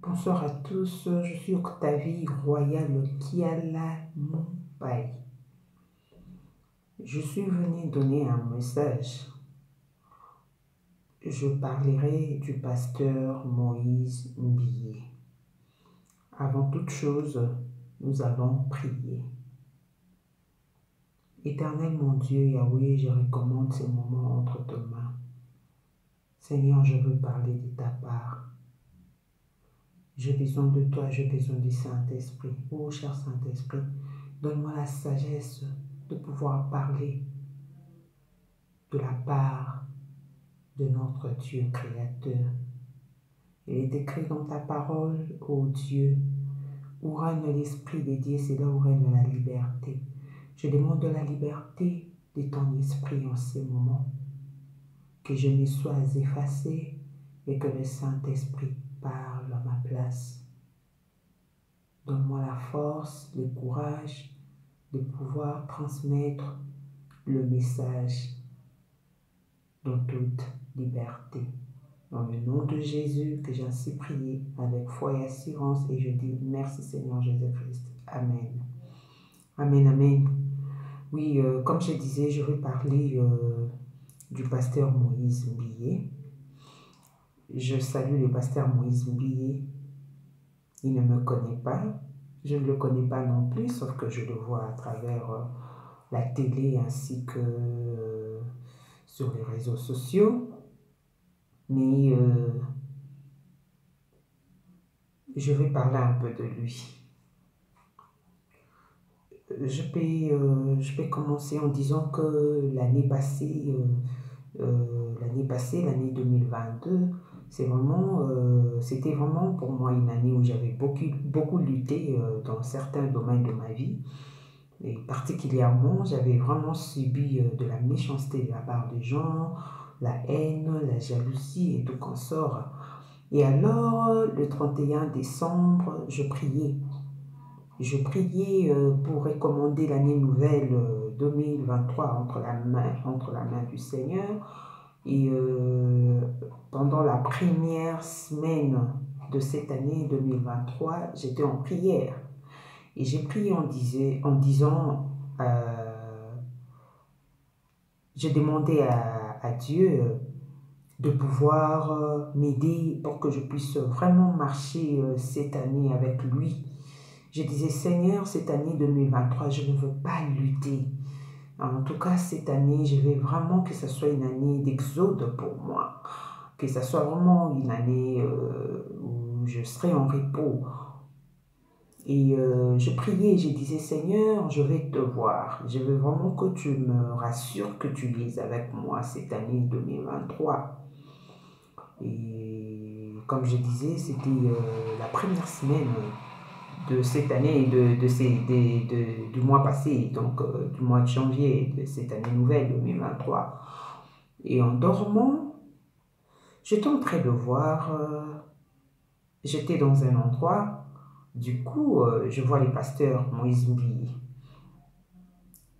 Bonsoir à tous, je suis Octavie Royale Kiala Mumbai. Je suis venue donner un message. Je parlerai du pasteur Moïse Mbié. Avant toute chose, nous allons prier. Éternel mon Dieu, Yahweh, je recommande ces moments entre tes mains. Seigneur, je veux parler de ta part. J'ai besoin de toi, j'ai besoin du Saint-Esprit. Oh, cher Saint-Esprit, donne-moi la sagesse de pouvoir parler de la part de notre Dieu créateur. Il est écrit dans ta parole, ô Dieu, où règne l'Esprit de Dieu, c'est là où règne la liberté. Je demande la liberté de ton esprit en ce moment, que je me sois effacé et que le Saint-Esprit parle à ma place. Donne-moi la force, le courage de pouvoir transmettre le message dans toute liberté. Dans le nom de Jésus, que j'ai ainsi prié avec foi et assurance, et je dis merci Seigneur Jésus-Christ. Amen. Amen, amen. Oui, comme je disais, je vais parler du pasteur Moïse Mbié. Je salue le pasteur Moïse Mbié. Il ne me connaît pas. Je ne le connais pas non plus, sauf que je le vois à travers la télé ainsi que sur les réseaux sociaux. Mais je vais parler un peu de lui. Je peux commencer en disant que l'année passée, l'année 2022, c'était vraiment pour moi une année où j'avais beaucoup lutté dans certains domaines de ma vie. Et particulièrement, j'avais vraiment subi de la méchanceté de la part des gens, la haine, la jalousie et tout consort. Et alors, le 31 décembre, je priais. Je priais pour recommander l'année nouvelle 2023 entre la main du Seigneur. Et pendant la première semaine de cette année 2023, j'étais en prière. Et j'ai prié en disant, j'ai demandé à Dieu de pouvoir m'aider pour que je puisse vraiment marcher cette année avec lui. Je disais, Seigneur, cette année 2023, je ne veux pas lutter. En tout cas, cette année, je veux vraiment que ce soit une année d'exode pour moi. Que ce soit vraiment une année où je serai en repos. Et je priais, je disais, Seigneur, je vais te voir. Je veux vraiment que tu me rassures que tu es avec moi cette année 2023. Et comme je disais, c'était la première semaine de cette année, du mois passé, donc du mois de janvier de cette année nouvelle 2023. Et en dormant, j'étais en train de voir, j'étais dans un endroit, du coup, je vois le pasteur Moïse Mbié.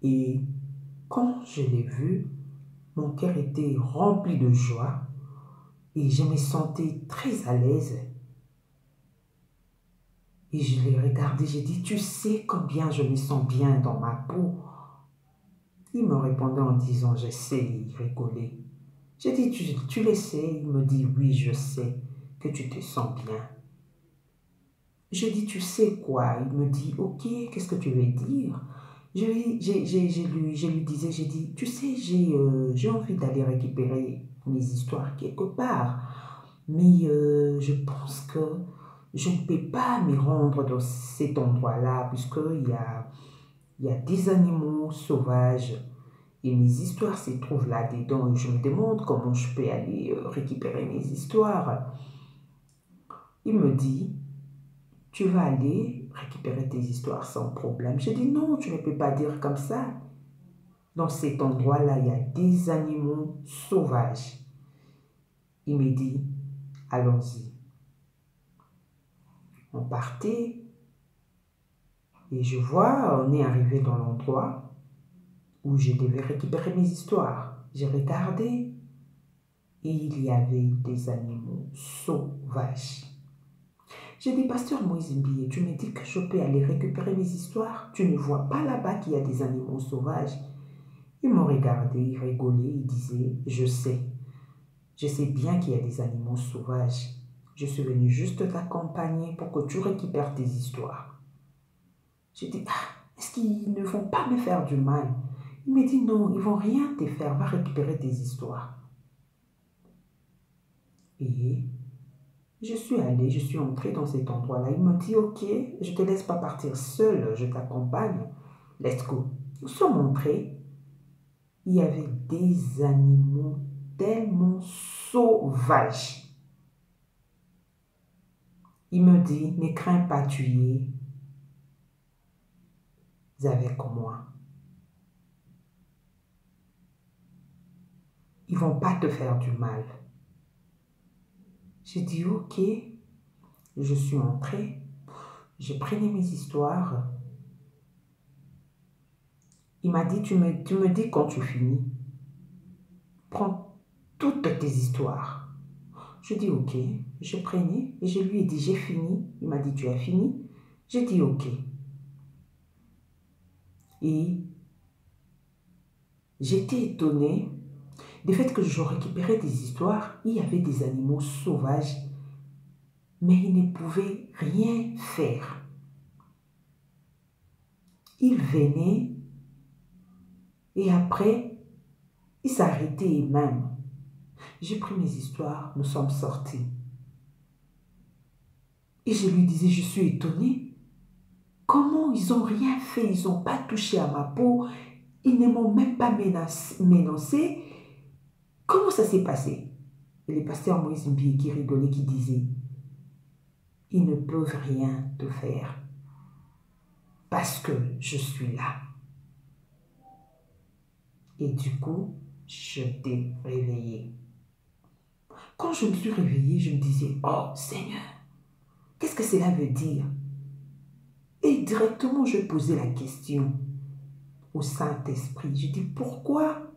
Et quand je l'ai vu, mon cœur était rempli de joie et je me sentais très à l'aise. Et je l'ai regardé, j'ai dit, tu sais combien je me sens bien dans ma peau? Il me répondait en disant, je sais, il rigolait. J'ai dit, tu le sais? Il me dit, oui, je sais que tu te sens bien. Je dis, tu sais quoi? Il me dit, ok, qu'est-ce que tu veux dire? Je lui disais, j'ai dit, tu sais, j'ai envie d'aller récupérer mes histoires quelque part. Mais je pense que je ne peux pas me rendre dans cet endroit-là puisqu'il y a des animaux sauvages et mes histoires se trouvent là-dedans. Et je me demande comment je peux aller récupérer mes histoires. Il me dit, tu vas aller récupérer tes histoires sans problème. Je dis, non, tu ne peux pas dire comme ça. Dans cet endroit-là, il y a des animaux sauvages. Il me dit, allons-y. On partait et je vois, on est arrivé dans l'endroit où je devais récupérer mes histoires. J'ai regardé et il y avait des animaux sauvages. J'ai dit, pasteur Moïse Mbiye, tu me dis que je peux aller récupérer mes histoires? Tu ne vois pas là-bas qu'il y a des animaux sauvages? Il m'a regardé, il rigolait, il disait, je sais bien qu'il y a des animaux sauvages. Je suis venu juste t'accompagner pour que tu récupères tes histoires. J'ai dit, est-ce qu'ils ne vont pas me faire du mal? Il me dit, non, ils ne vont rien te faire, va récupérer tes histoires. Et je suis entrée dans cet endroit-là. Il me dit, ok, je ne te laisse pas partir seule, je t'accompagne. Let's go. Nous sommes entrés. Il y avait des animaux tellement sauvages. Il me dit, ne crains pas, tu es avec moi. Ils ne vont pas te faire du mal. J'ai dit, ok. Je suis entrée. J'ai pris mes histoires. Il m'a dit, tu me dis quand tu finis. Prends toutes tes histoires. Je dis, ok. Je prenais et je lui ai dit, j'ai fini. Il m'a dit, tu as fini? J'ai dit, ok. Et j'étais étonnée du fait que je récupérais des histoires. Il y avait des animaux sauvages, mais ils ne pouvaient rien faire. Ils venaient et après, ils s'arrêtaient même. J'ai pris mes histoires, nous sommes sortis. Et je lui disais, je suis étonnée. Comment ils n'ont rien fait, ils n'ont pas touché à ma peau, ils ne m'ont même pas menacé. Comment ça s'est passé? Et le pasteur Moïse Mbiye qui rigolait, qui disait, ils ne peuvent rien te faire parce que je suis là. Et du coup, je t'ai réveillé. Quand je me suis réveillée, je me disais, oh Seigneur, qu'est-ce que cela veut dire? Et directement, je posais la question au Saint-Esprit. Je dis, pourquoi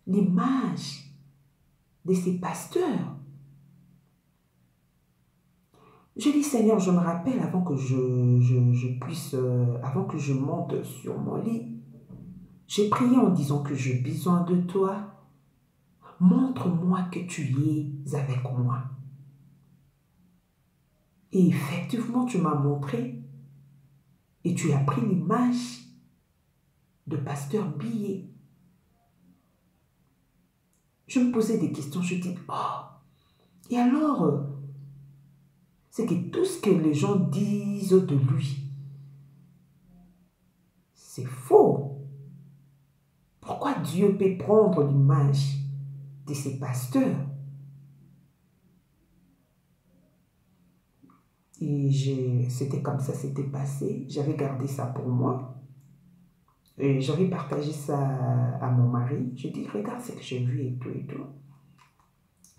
l'image de ces pasteurs? Je dis, Seigneur, je me rappelle avant que avant que je monte sur mon lit, j'ai prié en disant que j'ai besoin de toi. Montre-moi que tu es avec moi. Et effectivement, tu m'as montré et tu as pris l'image de pasteur Mbiye. Je me posais des questions, je dis, oh, et alors, c'est que tout ce que les gens disent de lui, c'est faux. Pourquoi Dieu peut prendre l'image de ces pasteurs? Et c'était comme ça, c'était passé. J'avais gardé ça pour moi. Et j'avais partagé ça à mon mari. J'ai dit, regarde ce que j'ai vu et tout et tout.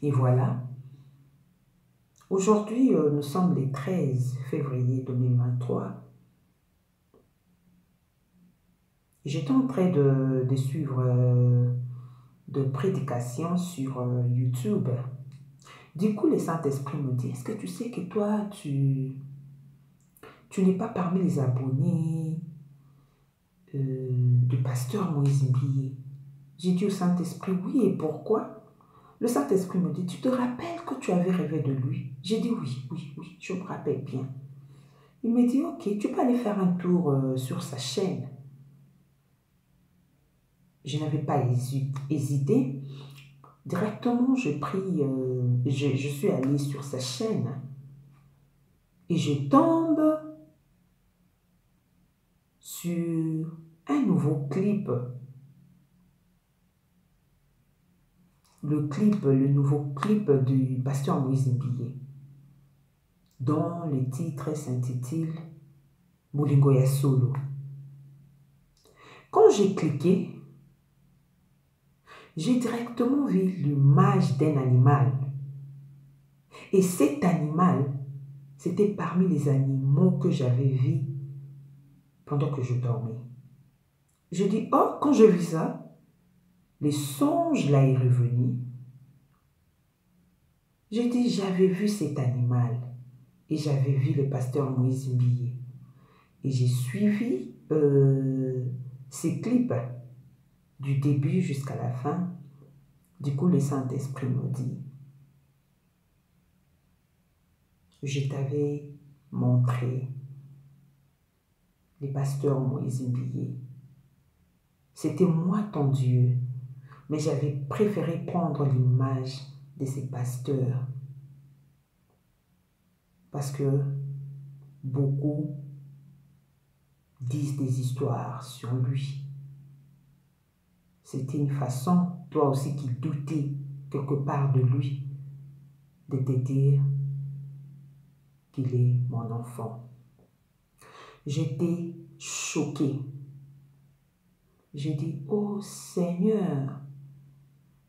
Et voilà. Aujourd'hui, nous sommes le 13 février 2023. J'étais en train de suivre de prédications sur YouTube. Du coup, le Saint-Esprit me dit, est-ce que tu sais que toi, tu n'es pas parmi les abonnés du pasteur Moïse Mbiye? J'ai dit au Saint-Esprit, oui, et pourquoi? Le Saint-Esprit me dit, tu te rappelles que tu avais rêvé de lui? J'ai dit, oui, je me rappelle bien. Il me dit, ok, tu peux aller faire un tour sur sa chaîne. Je n'avais pas hésité. Directement, je suis allée sur sa chaîne et je tombe sur un nouveau clip. Le nouveau clip du pasteur Moïse Mbiye, dont le titre s'intitule Bolingo ya Solo. Quand j'ai cliqué, j'ai directement vu l'image d'un animal. Et cet animal, c'était parmi les animaux que j'avais vus pendant que je dormais. Je dis, oh, quand je vis ça, le songe là est revenu. J'ai dit, j'avais vu cet animal et j'avais vu le pasteur Moïse Mbiye. Et j'ai suivi ces clips du début jusqu'à la fin. Du coup, le Saint-Esprit me dit, je t'avais montré les pasteurs Moïse Mbiye. C'était moi ton Dieu, mais j'avais préféré prendre l'image de ces pasteurs parce que beaucoup disent des histoires sur lui. C'était une façon, toi aussi qui doutais quelque part de lui, de te dire qu'il est mon enfant. J'étais choquée. J'ai dit, oh Seigneur,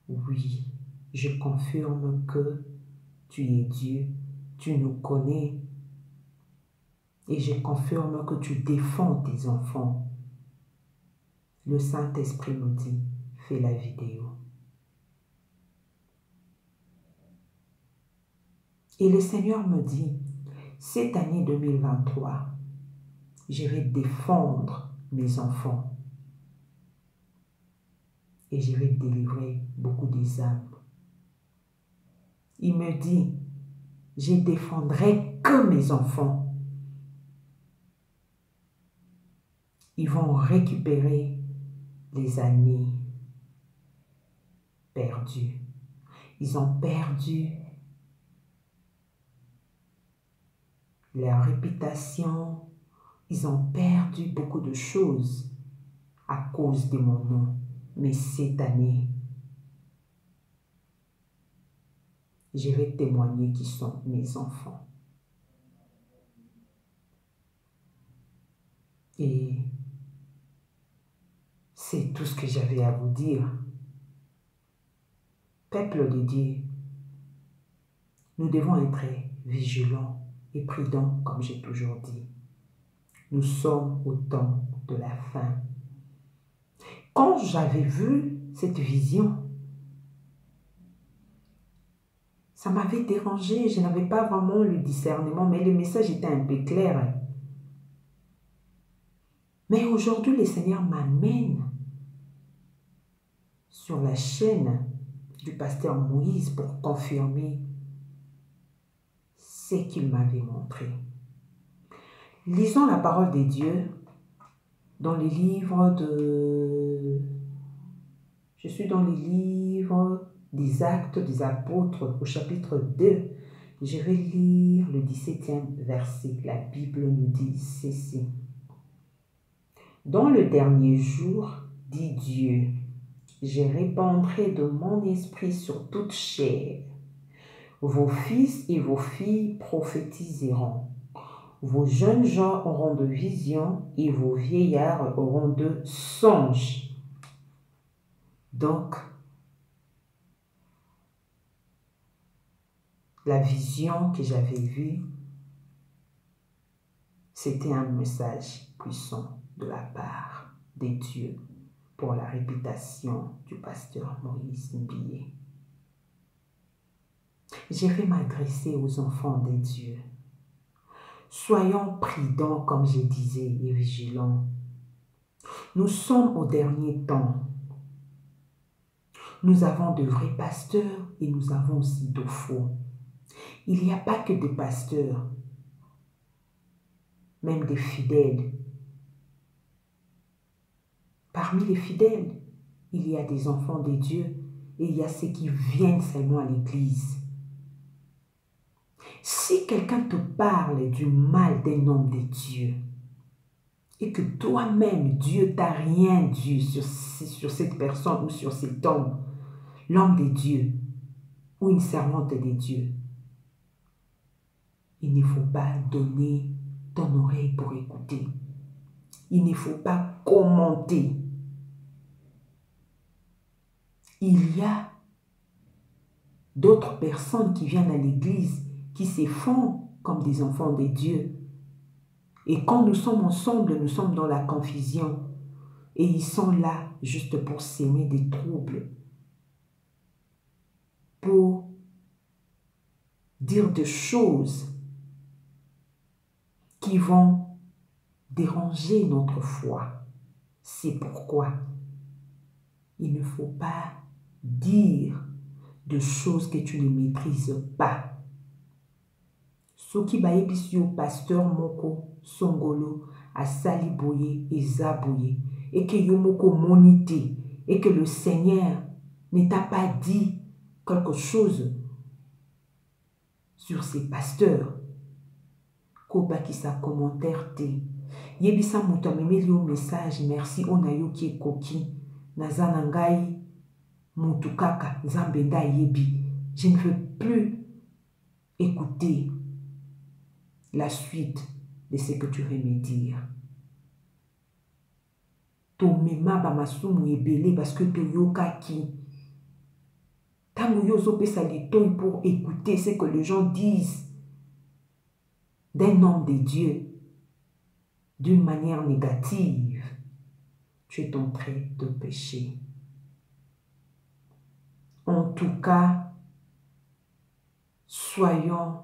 oui, je confirme que tu es Dieu, tu nous connais. Et je confirme que tu défends tes enfants. Le Saint-Esprit nous dit, fais la vidéo. Et le Seigneur me dit, cette année 2023, je vais défendre mes enfants. Et je vais délivrer beaucoup des âmes. Il me dit, je défendrai que mes enfants. Ils vont récupérer les années perdues. Ils ont perdu leur réputation. Ils ont perdu beaucoup de choses à cause de mon nom. Mais cette année, je vais témoigner qui sont mes enfants. Et c'est tout ce que j'avais à vous dire. Peuple de Dieu, nous devons être vigilants et prudents, comme j'ai toujours dit. Nous sommes au temps de la fin. Quand j'avais vu cette vision, ça m'avait dérangé. Je n'avais pas vraiment le discernement, mais le message était un peu clair. Mais aujourd'hui, le Seigneur m'amène sur la chaîne du pasteur Moïse pour confirmer ce qu'il m'avait montré. Lisons la parole de Dieu dans les livres de... Je suis dans les livres des Actes des Apôtres au chapitre 2. Je vais lire le 17e verset. La Bible nous dit ceci. Dans le dernier jour, dit Dieu, je répandrai de mon esprit sur toute chair. Vos fils et vos filles prophétiseront. Vos jeunes gens auront de visions et vos vieillards auront de songes. Donc, la vision que j'avais vue, c'était un message puissant de la part de Dieu pour la réputation du pasteur Moïse Mbiye. Je vais m'adresser aux enfants de Dieu. Soyons prudents, comme je disais, et vigilants. Nous sommes au dernier temps. Nous avons de vrais pasteurs et nous avons aussi de faux. Il n'y a pas que des pasteurs, même des fidèles. Parmi les fidèles, il y a des enfants de Dieu et il y a ceux qui viennent seulement à l'église. Si quelqu'un te parle du mal d'un homme de Dieu et que toi-même, Dieu t'a rien dit sur cette personne ou sur cet homme, l'homme de Dieu ou une servante de Dieu, il ne faut pas donner ton oreille pour écouter. Il ne faut pas commenter. Il y a d'autres personnes qui viennent à l'église qui se font comme des enfants de Dieu. Et quand nous sommes ensemble, nous sommes dans la confusion. Et ils sont là juste pour s'aimer des troubles. Pour dire des choses qui vont déranger notre foi. C'est pourquoi il ne faut pas dire de choses que tu ne maîtrises pas. Soki bayebisi yo pasteur moko songolo asali boye eza boye et que yo moko monite et que le Seigneur ne t'a pas dit quelque chose sur ces pasteurs, kobakisa commentaire te. Yebisa mutu amemeli yo message merci onayoki ekoki naza na ngai mutu kaka nzambe nde ayebi. Je ne veux plus écouter la suite de ce que tu veux me dire. Tomema ba masumu ebele parce que toyokaki. Tango yo zopesa le temps pour écouter ce que les gens disent d'un homme de Dieu d'une manière négative, tu es en train de pécher. En tout cas, soyons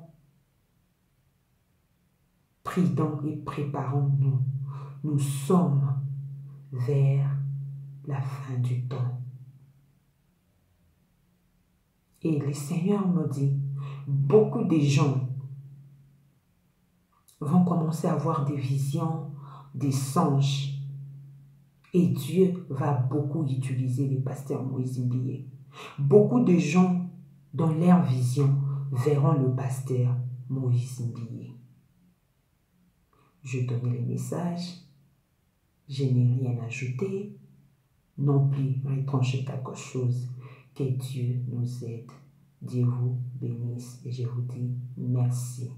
prudents et préparons-nous. Nous sommes vers la fin du temps. Et le Seigneur nous dit, beaucoup de gens vont commencer à avoir des visions, des songes. Et Dieu va beaucoup utiliser les pasteurs Moïse Mbié. Beaucoup de gens, dans leur vision, verront le pasteur Moïse Mbié. Je donne le message, je n'ai rien ajouté, non plus retrancher quelque chose. Que Dieu nous aide. Dieu vous bénisse et je vous dis merci.